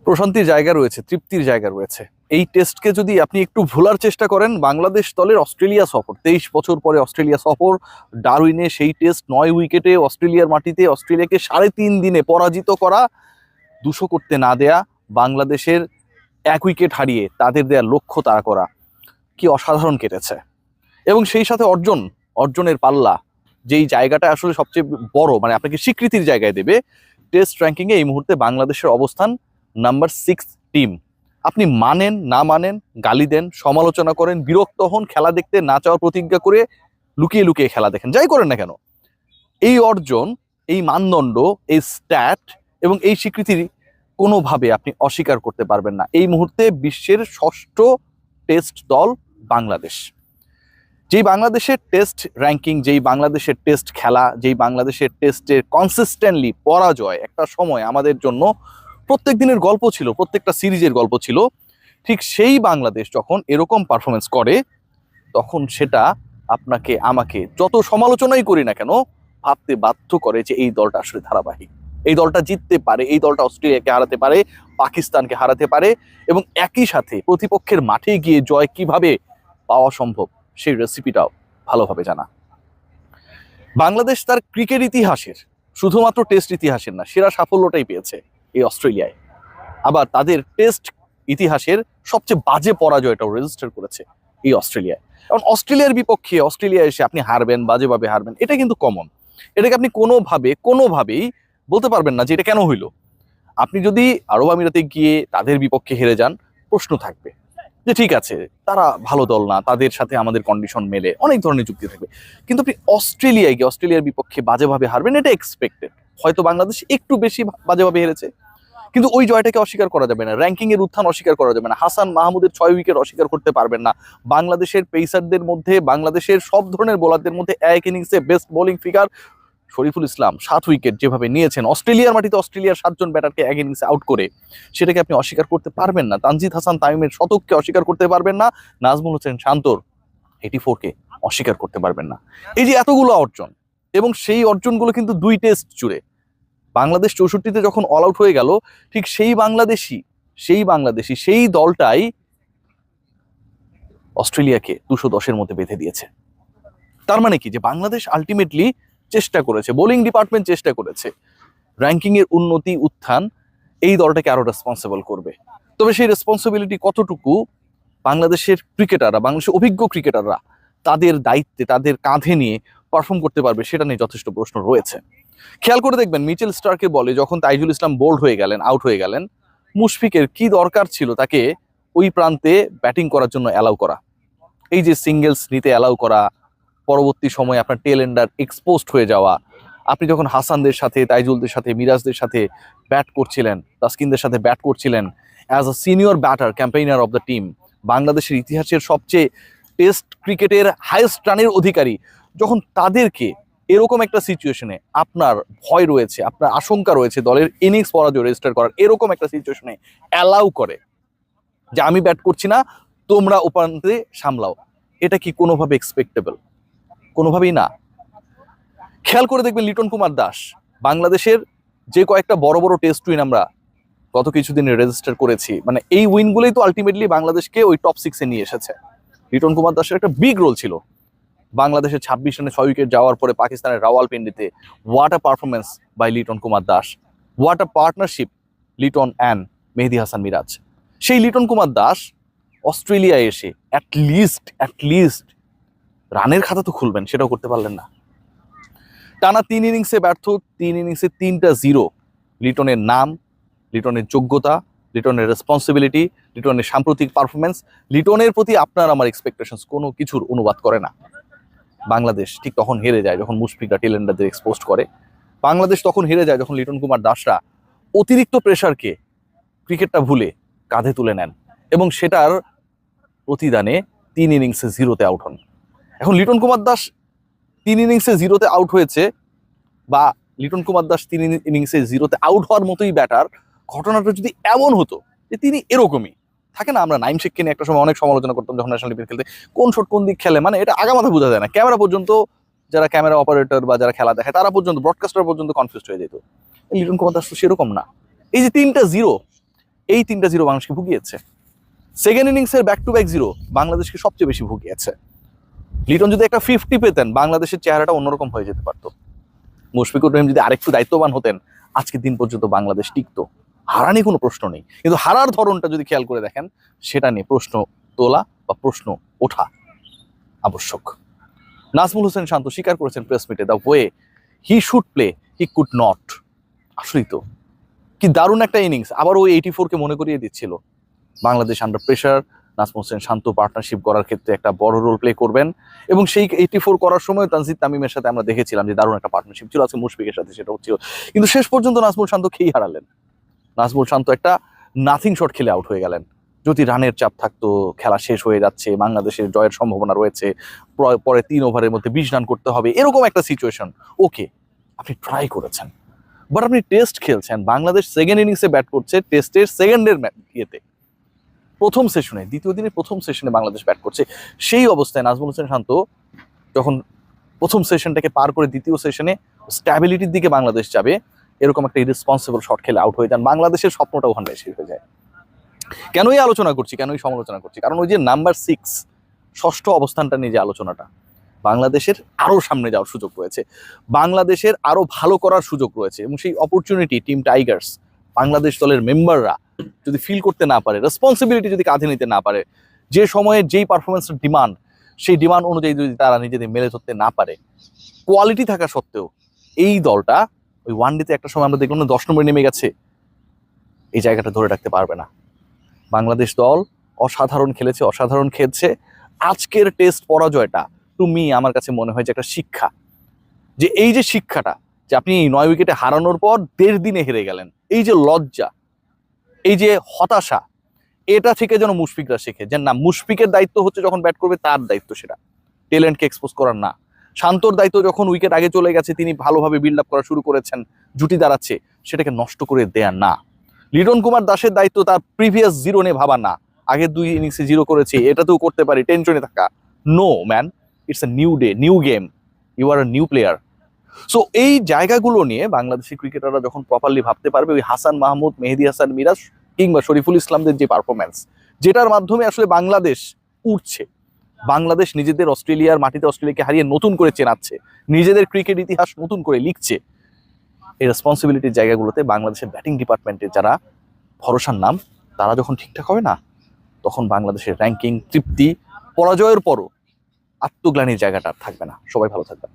প্রশান্তির জায়গা রয়েছে, তৃপ্তির জায়গা রয়েছে। এই টেস্টকে যদি আপনি একটু ভোলার চেষ্টা করেন, বাংলাদেশ দলের অস্ট্রেলিয়া সফর, 23 বছর পরে অস্ট্রেলিয়া সফর, ডারউইনে সেই টেস্ট 9 উইকেটে অস্ট্রেলিয়ার মাটিতে অস্ট্রেলিয়াকে 3.5 দিনে পরাজিত করা, 200 করতে না দেয়া, বাংলাদেশের 1 উইকেট হারিয়ে তাদের দেয়া লক্ষ্য তাড়া করা, কি অসাধারণ কেটেছে। এবং সেই সাথে অর্জনের পাল্লা, যেই জায়গাটা আসলে সবচেয়ে বড়, মানে আপনাকে স্বীকৃতির জায়গায় দেবে। টেস্ট র্যাঙ্কিংয়ে এই মুহূর্তে বাংলাদেশের অবস্থান নাম্বার 6 টিম। আপনি মানেন না মানেন, গালি দেন, সমালোচনা করেন, বিরক্ত হন, খেলা দেখতে না চাওয়ার প্রতিজ্ঞা করে লুকিয়ে লুকিয়ে খেলা দেখেন, যাই করেন না কেন, এই অর্জন, এই মানদণ্ড, এই স্ট্যাট এবং এই স্বীকৃতির কোনোভাবে আপনি অস্বীকার করতে পারবেন না। এই মুহূর্তে বিশ্বের 6ষ্ঠ টেস্ট দল বাংলাদেশ। যেই বাংলাদেশের টেস্ট র্যাঙ্কিং, যেই বাংলাদেশের টেস্ট খেলা, যেই বাংলাদেশের টেস্টের কনসিস্টেন্টলি পরাজয় একটা সময় আমাদের জন্য প্রত্যেক দিনের গল্প ছিল, প্রত্যেকটা সিরিজের গল্প ছিল, ঠিক সেই বাংলাদেশ যখন এরকম পারফরমেন্স করে, তখন সেটা আপনাকে আমাকে যত সমালোচনাই করি না কেন ভাবতে বাধ্য করে যে এই দলটা আসলে ধারাবাহিক, এই দলটা জিততে পারে, এই দলটা অস্ট্রেলিয়াকে হারাতে পারে, পাকিস্তানকে হারাতে পারে, এবং একই সাথে প্রতিপক্ষের মাঠে গিয়ে জয় কিভাবে পাওয়া সম্ভব সেই রেসিপিটাও ভালোভাবে জানা। বাংলাদেশ তার ক্রিকেট ইতিহাসের, শুধুমাত্র টেস্ট ইতিহাসের না, সেরা সাফল্যটাই পেয়েছে এই অস্ট্রেলিয়ায়। আবার তাদের টেস্ট ইতিহাসের সবচেয়ে বাজে পরাজয়টাও রেজিস্টার করেছে এই অস্ট্রেলিয়ায়। কারণ অস্ট্রেলিয়ার বিপক্ষে অস্ট্রেলিয়া এসে আপনি হারবেন, বাজেভাবে হারবেন, এটা কিন্তু কমন। এটাকে আপনি কোনোভাবেই বলতে পারবেন না যে এটা কেন হইলো। আপনি যদি আরব আমিরাতে গিয়ে তাদের বিপক্ষে হেরে যান, প্রশ্ন থাকবে যে ঠিক আছে, তারা ভালো দল না, তাদের সাথে আমাদের কন্ডিশন মেলে, অনেক ধরনের যুক্তি থাকবে। কিন্তু আপনি অস্ট্রেলিয়ায় গিয়ে অস্ট্রেলিয়ার বিপক্ষে বাজেভাবে হারবেন, এটা এক্সপেক্টেড। হয়তো বাংলাদেশ একটু বেশি বাজেভাবে হেরেছে, কিন্তু ওই জয়টাকে অস্বীকার করা যাবে না, র্যাঙ্কিং এর উত্থান অস্বীকার করা যাবে না, হাসান মাহমুদের 6 উইকেট অস্বীকার করতে পারবেন না। বাংলাদেশের পেসারদের মধ্যে, বাংলাদেশের সব ধরনের বোলারদের মধ্যে এক ইনিংসে best bowling figure Shariful Islam 7 wicket যেভাবে নিয়েছেন অস্ট্রেলিয়ার মাটিতে, অস্ট্রেলিয়ার 7 জন ব্যাটারকে এক ইনিংসে আউট করে, সেটাকে আপনি অস্বীকার করতে পারবেন না। তানজিদ হাসান তামিমের শতককে অস্বীকার করতে পারবেন না, নাজমুল হোসেন শান্তর 84কে অস্বীকার করতে পারবেন না। এই যে এতগুলো অর্জন, এবং সেই অর্জনগুলো কিন্তু 2 টেস্ট জুড়ে। বাংলাদেশ 64তে যখন অল আউট হয়ে গেল, ঠিক সেই বাংলাদেশি সেই দলটাই অস্ট্রেলিয়াকে 210-এর মধ্যে বেঁধে দিয়েছে। তার মানে কি, যে বাংলাদেশ আলটিমেটলি চেষ্টা করেছে, বোলিং ডিপার্টমেন্ট চেষ্টা করেছে, র্যাঙ্কিং এর উন্নতি উত্থান এই দলটাকে আরো রেসপন্সিবল করবে। তবে সেই রেসপন্সিবিলিটি কতটুকু বাংলাদেশের ক্রিকেটাররা, বাংলাদেশের অভিজ্ঞ ক্রিকেটাররা তাদের দায়িত্বে, তাদের কাঁধে নিয়ে পারফর্ম করতে পারবে, সেটা নিয়ে যথেষ্ট প্রশ্ন রয়েছে। খেয়াল করে দেখবেন, মিচেল স্টার্কের বলে যখন তাইজুল ইসলাম বোল্ড হয়ে গেলেন, আউট হয়ে গেলেন, মুশফিকের কি দরকার ছিল তাকে ওই প্রান্তে ব্যাটিং করার জন্য অ্যালাউ করা, এই যে সিঙ্গেলস নিতে অ্যালাউ করা, পরবর্তী সময়ে আপনার টেল এন্ডার এক্সপোজড হয়ে যাওয়া। আপনি যখন হাসানদের সাথে, তাইজুলদের সাথে, মিরাজদের সাথে ব্যাট করছিলেন, তাসকিনদের সাথে ব্যাট করছিলেন, as a senior batter, campaigner of the team, বাংলাদেশের ইতিহাসের সবচেয়ে টেস্ট ক্রিকেটের হাইয়েস্ট রানের অধিকারী, যখন তাদেরকে এরকম একটা সিচুয়েশনে আপনার ভয় রয়েছে, আপনার আশঙ্কা রয়েছে দলের ইনিংস পরাজয় রেজিস্টার করার, এরকম একটা সিচুয়েশনে অ্যালাউ করে যে আমি ব্যাট করছি না, তোমরা ওপান্তে সামলাও, এটা কি কোনোভাবে এক্সপেক্টেবল? কোনোভাবেই না। খেয়াল করে দেখবেন লিটন কুমার দাস, বাংলাদেশের যে কয়েকটা বড় বড় টেস্ট উইন আমরা গত কিছুদিনে রেজিস্টার করেছি, মানে এই উইনগুলোই তো আলটিমেটলি বাংলাদেশকে ওই টপ 6-এ নিয়ে এসেছে। লিটন কুমার দাসের একটা বিগ রোল ছিল বাংলাদেশের 26 রানে 6 উইকেট যাওয়ার পরে পাকিস্তানের রাওয়ালপিন্ডিতে। What a performance by Liton Kumar Das, what a partnership Liton and Mehedi Hasan Miraz. সেই লিটন কুমার দাস অস্ট্রেলিয়ায় এসে অ্যাটলিস্ট রানের খাতা তো খুলবেন, সেটাও করতে পারলেন না। টানা 3 ইনিংসে ব্যর্থ, 3 ইনিংসে 3টা 0। লিটনের নাম, লিটনের যোগ্যতা, লিটনের রেসপন্সিবিলিটি, লিটনের সাম্প্রতিক পারফরমেন্স, লিটনের প্রতি আপনার আমার এক্সপেকটেশনস কোনো কিছুর অনুবাদ করে না। বাংলাদেশ ঠিক তখন হেরে যায় যখন মুশফিকরা টেলেন্ডারদের এক্সপোজ করে। বাংলাদেশ তখন হেরে যায় যখন লিটন কুমার দাসরা অতিরিক্ত প্রেশারকে ক্রিকেটটা ভুলে কাঁধে তুলে নেন, এবং সেটার প্রতিদানে 3 ইনিংসে 0-তে আউট হন। এখন লিটন কুমার দাস 3 ইনিংসে 0-তে আউট হয়েছে, বা লিটন কুমার দাস 3 ইনিংসে 0-তে আউট হওয়ার মতোই ব্যাটার, ঘটনাটা যদি এমন হতো যে তিনি এরকমই থাকে না, আমরা নাইম শেখকে নিয়ে একটা সময় অনেক সমালোচনা করতাম যখন ন্যাশনাল টিমে খেলতে, কোন শট কোন দিক খেলে, মানে এটা আগামাথা বোঝা যায় না। ক্যামেরা পর্যন্ত, যারা ক্যামেরা অপারেটর বা যারা খেলা দেখায় তারা পর্যন্ত, ব্রডকাস্টার পর্যন্ত কনফিউজড হয়ে যেত। লিটন কুমার দাস তো সেরকম না। এই যে 3টা 0, এই 3টা জিরো বাংলাদেশকে ভুগিয়েছে। সেকেন্ড ইনিংসের ব্যাক টু ব্যাক জিরো বাংলাদেশকে সবচেয়ে বেশি ভুগিয়েছে। লিটন যদি একটা 50 পেতেন, বাংলাদেশের চেহারাটা অন্যরকম হয়ে যেতে পারতো। মুশফিকুর রহিম যদি আরেকটু দায়িত্ববান হতেন, আজকের দিন পর্যন্ত বাংলাদেশ টিকতো। হারা নিয়ে কোনো প্রশ্ন নেই, কিন্তু হারার ধরনটা যদি খেয়াল করে দেখেন, সেটা নিয়ে প্রশ্ন তোলা বা প্রশ্ন ওঠা আবশ্যক। নাজমুল হোসেন শান্ত স্বীকার করেছেন প্রেস মিটে, the way he should play he could not. আসলেই তো কি দারুণ একটা ইনিংস। আবার ওই 84-কে মনে করিয়ে দিচ্ছিল বাংলাদেশ আন্ডার প্রেশার। নাজমুল হোসেন শান্ত পার্টনারশিপ করার ক্ষেত্রে একটা বড় রোল প্লে করবেন, এবং সেই 84 করার সময় তানজিদ তামিমের সাথে আমরা দেখেছিলাম যে দারুণ একটা পার্টনারশিপ ছিল। আজকে মুশফিকের সাথে সেটা হচ্ছিল, কিন্তু শেষ পর্যন্ত নাজমুল শান্ত খেই হারালেন। নাজমুল শান্ত একটা নাথিং শট খেলে আউট হয়ে গেলেন। যদি রানের চাপ থাকতো, খেলা শেষ হয়ে যাচ্ছে, বাংলাদেশের জয়ের সম্ভাবনা রয়েছে, পরে 3 ওভারের মধ্যে 20 রান করতে হবে, এরকম একটা সিচুয়েশন, ওকে আপনি ট্রাই করেছেন, বাট আপনি টেস্ট খেলছেন। বাংলাদেশ সেকেন্ড ইনিংসে ব্যাট করছে, টেস্টের সেকেন্ডের ইয়েতে প্রথম সেশনে, দ্বিতীয় দিনের প্রথম সেশনে বাংলাদেশ ব্যাট করছে। সেই অবস্থায় নাজমুল হোসেন শান্ত যখন প্রথম সেশনটাকে পার করে দ্বিতীয় সেশনে স্ট্যাবিলিটির দিকে বাংলাদেশ যাবে, এরকম একটা ইরেসপন্সিবল শট খেলে আউট হয়ে যান, বাংলাদেশের স্বপ্নটা ওখানে শেষ হয়ে যায়। কেনই আলোচনা করছি, কেনই সমালোচনা করছি? কারণ ওই যে নাম্বার 6 ষষ্ঠ অবস্থানটা নিয়ে যে আলোচনাটা, বাংলাদেশের আরো সামনে যাওয়ার সুযোগ রয়েছে, বাংলাদেশের আরো ভালো করার সুযোগ রয়েছে, এবং সেই অপরচুনিটি টিম টাইগার্স, বাংলাদেশ দলের মেম্বাররা যদি ফিল করতে না পারে, রেসপন্সিবিলিটি যদি কাঁধে নিতে না পারে, যে সময়ে যেই পারফরমেন্সের ডিমান্ড, সেই ডিমান্ড অনুযায়ী যদি তারা নিজেদের মেলে ধরতে না পারে, কোয়ালিটি থাকা সত্ত্বেও এই দলটা ওই ওয়ানডেতে একটা সময় আমরা দেখলাম না 10 নম্বরে নেমে গেছে, এই জায়গাটা ধরে রাখতে পারবে না। বাংলাদেশ দল অসাধারণ খেলেছে, অসাধারণ খেলছে। আজকের টেস্ট পরাজয়টা টু মি আমার কাছে মনে হয় যে একটা শিক্ষা, যে এই যে শিক্ষাটা, যে আপনি 9 উইকেটে হারানোর পর 1.5 দিনে হেরে গেলেন, এই যে লজ্জা, এই যে হতাশা, এটা থেকে যেন মুশফিকরা শেখে যে না, মুশফিকের দায়িত্ব হচ্ছে যখন ব্যাট করবে তার দায়িত্ব সেটা, ট্যালেন্টকে এক্সপোজ করার না। শান্তর দায়িত্ব যখন উইকেট আগে চলে গেছে, তিনি ভালোভাবে বিল্ড আপ করা শুরু করেছেন, জুটি দাঁড়াচ্ছে, সেটাকে নষ্ট করে দেয়া না। লিটন কুমার দাসের দায়িত্ব তার প্রিভিয়াস জিরো নিয়ে ভাবা না, আগের 2 ইনিংসে জিরো করেছে, এটাতেও করতে পারি, টেনশনে থাকা। No man, it's a new day, new game, you are a new player. So এই জায়গাগুলো নিয়ে বাংলাদেশি ক্রিকেটাররা যখন প্রপারলি ভাবতে পারবে, ওই হাসান মাহমুদ, মেহেদী হাসান মিরাজ কিংবা শরীফুল ইসলামদের যে পারফরমেন্স, যেটার মাধ্যমে আসলে বাংলাদেশ উঠছে, বাংলাদেশ নিজেদের অস্ট্রেলিয়ার মাটিতে অস্ট্রেলিয়াকে হারিয়ে নতুন করে চেনাচ্ছে, নিজেদের ক্রিকেট ইতিহাস নতুন করে লিখছে, এই রেসপন্সিবিলিটির জায়গাগুলোতে বাংলাদেশের ব্যাটিং ডিপার্টমেন্টের যারা ভরসার নাম, তারা যখন ঠিকঠাক হবে না, তখন বাংলাদেশের র্যাঙ্কিং, তৃপ্তি, পরাজয়ের পরও আত্মগ্লানির জায়গাটা থাকবে না। সবাই ভালো থাকবে।